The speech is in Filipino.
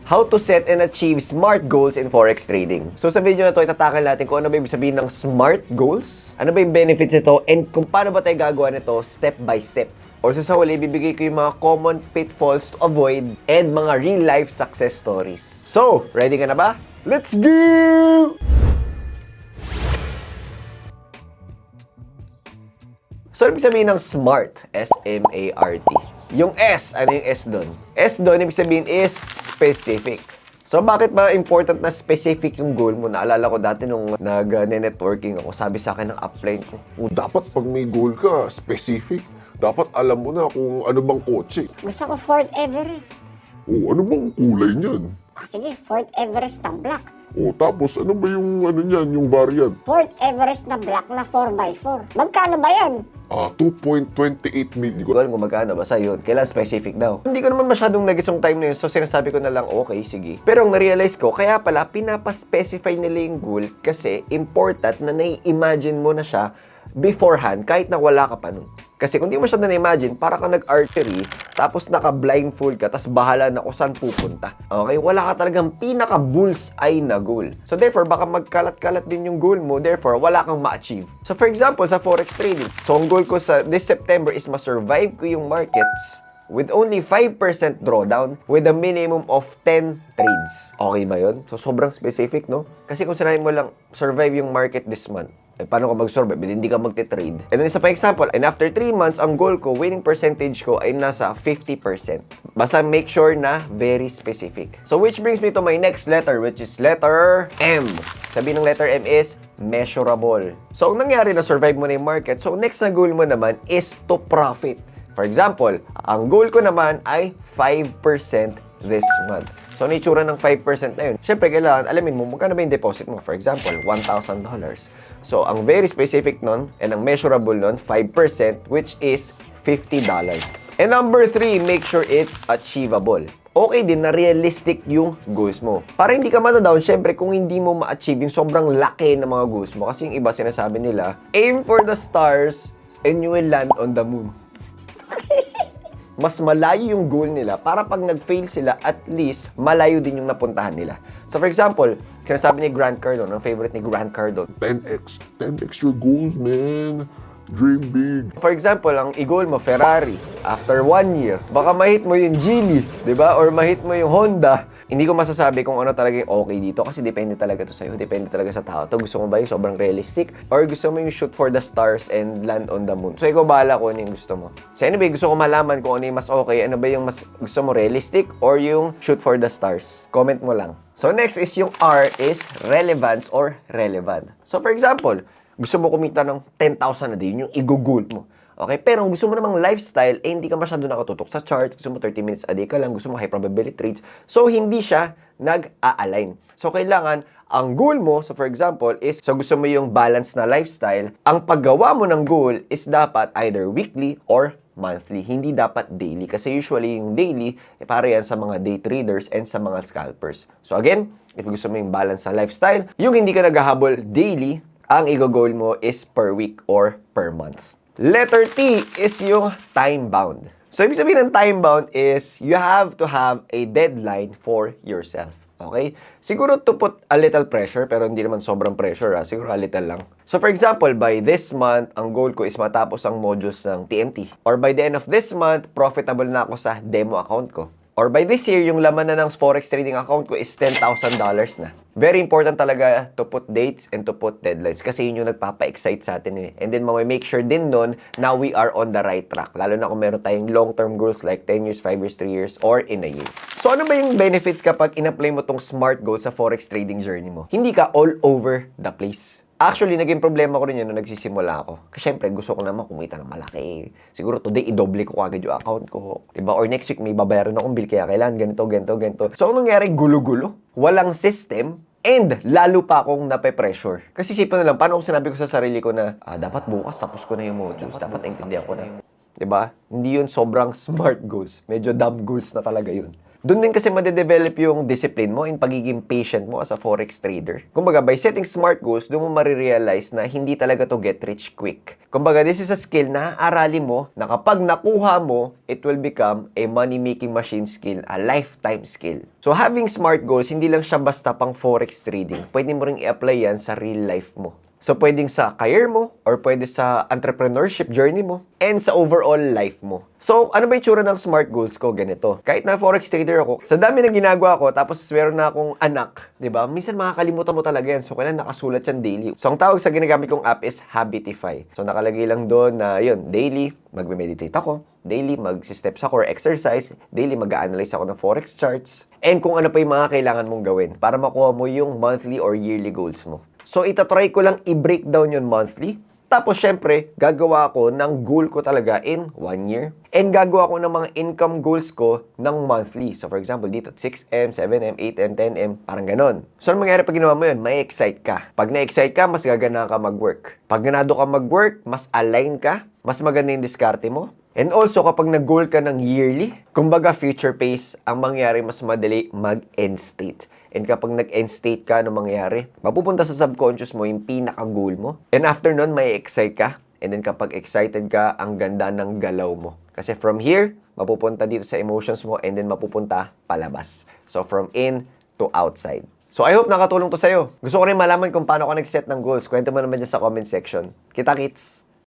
How to set and achieve SMART goals in Forex trading. So sa video na to, itatakal natin kung ano ba ibig sabihin ng SMART goals, ano ba yung benefits nito, and kung paano ba tayo gagawa nito step by step. Or sa huli, bibigay ko yung mga common pitfalls to avoid and mga real-life success stories. So, ready ka na ba? Let's go! So, ibig sabihin ng SMART, S-M-A-R-T. Yung S, ano yung S doon? S doon, ibig sabihin is specific. So, bakit ba important na specific yung goal mo? Naalala ko dati nung nag-networking ako, sabi sa akin ng upline ko, Dapat pag may goal ka, specific. Dapat alam mo na kung ano bang kotse. Gusto ko Fort Everest. Ano bang kulay niyan? Sige, Fort Everest na black. Tapos ano ba yung ano niyan, yung variant? Fort Everest na black na 4x4. Magkano ba yan? 2.28 million. Hindi ko alam kung magkano, basta yun. Kailan specific daw. Hindi ko naman masyadong nagisong time na yun, so sinasabi ko na lang, okay, sige. Pero ang na-realize ko, kaya pala, pinapaspecify nila yung goal kasi important na nai-imagine mo na siya beforehand kahit na wala ka pa nun. Kasi kung di mo siya na-imagine, para kang nag-archery, tapos naka-blindfold ka, tapos bahala na kung saan pupunta. Okay? Wala ka talagang pinaka-bullseye na goal. So therefore, baka magkalat-kalat din yung goal mo, therefore, wala kang ma-achieve. So for example, sa Forex trading, so ang goal ko sa this September is ma-survive ko yung markets with only 5% drawdown with a minimum of 10 trades. Okay ba yun? So sobrang specific, no? Kasi kung sinabi mo lang, survive yung market this month, paano ka mag-survive? Hindi ka magte-trade. And then isa pa example, and after 3 months, ang goal ko, winning percentage ko ay nasa 50%. Basta make sure na very specific. So which brings me to my next letter, which is letter M. Sabi ng letter M is measurable. So ang nangyari na survive mo na yung market, so next na goal mo naman is to profit. For example, ang goal ko naman ay 5% this month. So, ang itsura ng 5% na yun, syempre, kailangan alamin mo magkano ba yung deposit mo. For example, $1,000. So, ang very specific nun, and ang measurable nun, 5%, which is $50. And number 3, make sure it's achievable. Okay din na realistic yung goals mo. Para hindi ka matadown, syempre, kung hindi mo ma-achieve yung sobrang laki ng mga goals mo, kasi yung iba sinasabi nila, aim for the stars and you will land on the moon. Mas malayo yung goal nila para pag nag-fail sila, at least malayo din yung napuntahan nila. So for example, sinasabi ni Grant Cardone, ang favorite ni Grant Cardone, 10x. 10x your goals, man. Dream big. for example, ang i-goal mo, Ferrari, after 1 year, baka ma-hit mo yung Geely, di ba? Or ma-hit mo yung Honda. Hindi ko masasabi kung ano talaga yung okay dito kasi depende talaga to sa'yo. Depende talaga sa tao. To, gusto mo ba yung sobrang realistic? Or gusto mo yung shoot for the stars and land on the moon? So, ikaw bahala kung ano yung gusto mo. So, anyway, gusto ko malaman kung ano yung mas okay. Ano ba yung mas gusto mo, realistic or yung shoot for the stars? Comment mo lang. So, next is yung R is relevance or relevant. So, for example, gusto mo kumita ng 10,000 a day, yun yung i-goal mo. Okay? Pero gusto mo namang lifestyle, hindi ka masyado nakatutok sa charts, gusto mo 30 minutes a day ka lang, gusto mo high probability trades, so hindi siya nag-a-align. So kailangan, ang goal mo, so for example, is, so gusto mo yung balance na lifestyle, ang paggawa mo ng goal is dapat either weekly or monthly, hindi dapat daily. Kasi usually yung daily, para yan sa mga day traders and sa mga scalpers. So again, if gusto mo yung balance na lifestyle, yung hindi ka naghahabol daily, ang i-goal mo is per week or per month. Letter T is yung time-bound. So, ibig sabihin ng time-bound is you have to have a deadline for yourself. Okay? Siguro to put a little pressure, pero hindi naman sobrang pressure. Siguro a little lang. So, for example, by this month, ang goal ko is matapos ang modules ng TMT. Or by the end of this month, profitable na ako sa demo account ko. Or by this year, yung laman na ng Forex trading account ko is $10,000 na. Very important talaga to put dates and to put deadlines kasi yun yung nagpapa-excite sa atin eh. And then make sure din nun na we are on the right track. Lalo na kung meron tayong long-term goals like 10 years, 5 years, 3 years, or in a year. So ano ba yung benefits kapag in-apply mo tong SMART goals sa Forex trading journey mo? Hindi ka all over the place. Actually, naging problema ko rin yun nung nagsisimula ako. Kasi syempre, gusto ko naman kumita ng malaki. Siguro today, i-double ko agad yung account ko. Diba? Or next week, may babayaran akong bill, kaya kailangan ganito, ganito, ganito. So, anong nangyari? Gulo-gulo. Walang system. And lalo pa akong nape-pressure. Kasi isipin na lang, paano kung sinabi ko sa sarili ko na, dapat bukas tapos ko na yung modules. Dapat intindihan ko na. Diba? Hindi yun sobrang smart goals. Medyo dumb goals na talaga yun. Doon din kasi madedevelop yung discipline mo in pagiging patient mo as a forex trader. Kumbaga, by setting smart goals, doon mo marirealize na hindi talaga to get rich quick. Kumbaga, this is a skill na aaralin mo na kapag nakuha mo, it will become a money-making machine skill, a lifetime skill. So, having smart goals, hindi lang siya basta pang forex trading. Pwede mo rin i-apply yan sa real life mo. So, pwedeng sa career mo, or pwede sa entrepreneurship journey mo, and sa overall life mo. So, ano ba yung tsura ng smart goals ko? Ganito. Kahit na forex trader ako, sa dami ng ginagawa ko, tapos meron na akong anak, di ba? Minsan makakalimutan mo talaga yan. So, kailangan nakasulat yan daily. So, ang tawag sa ginagamit kong app is Habitify. So, nakalagay lang doon na, yun, daily, magme-meditate ako. Daily, mag-steps ako or exercise. Daily, mag-a-analyze ako ng forex charts. And kung ano pa yung mga kailangan mong gawin para makuha mo yung monthly or yearly goals mo. So, itatry ko lang i-breakdown yun monthly. Tapos, syempre, gagawa ko ng goal ko talaga in 1 year. And gagawa ko ng mga income goals ko ng monthly. So, for example, dito, 6M, 7M, 8M, 10M, parang ganon. So, ano mangyari pag ginawa mo yun? May excite ka. Pag na-excite ka, mas gagana ka mag-work. Pag ganado ka mag-work, mas align ka, mas maganda yung diskarte mo. And also, kapag nag-goal ka ng yearly, kumbaga future pace, ang mangyari mas madali mag-end state. And kapag nag-end state ka, ano mangyari? Mapupunta sa subconscious mo yung pinaka-goal mo. And after nun, may excite ka. And then kapag excited ka, ang ganda ng galaw mo. Kasi from here, mapupunta dito sa emotions mo and then mapupunta palabas. So from in to outside. So I hope nakatulong to sa'yo. Gusto ko rin malaman kung paano ka nag-set ng goals. Kwento mo naman dyan sa comment section. Kita-kits!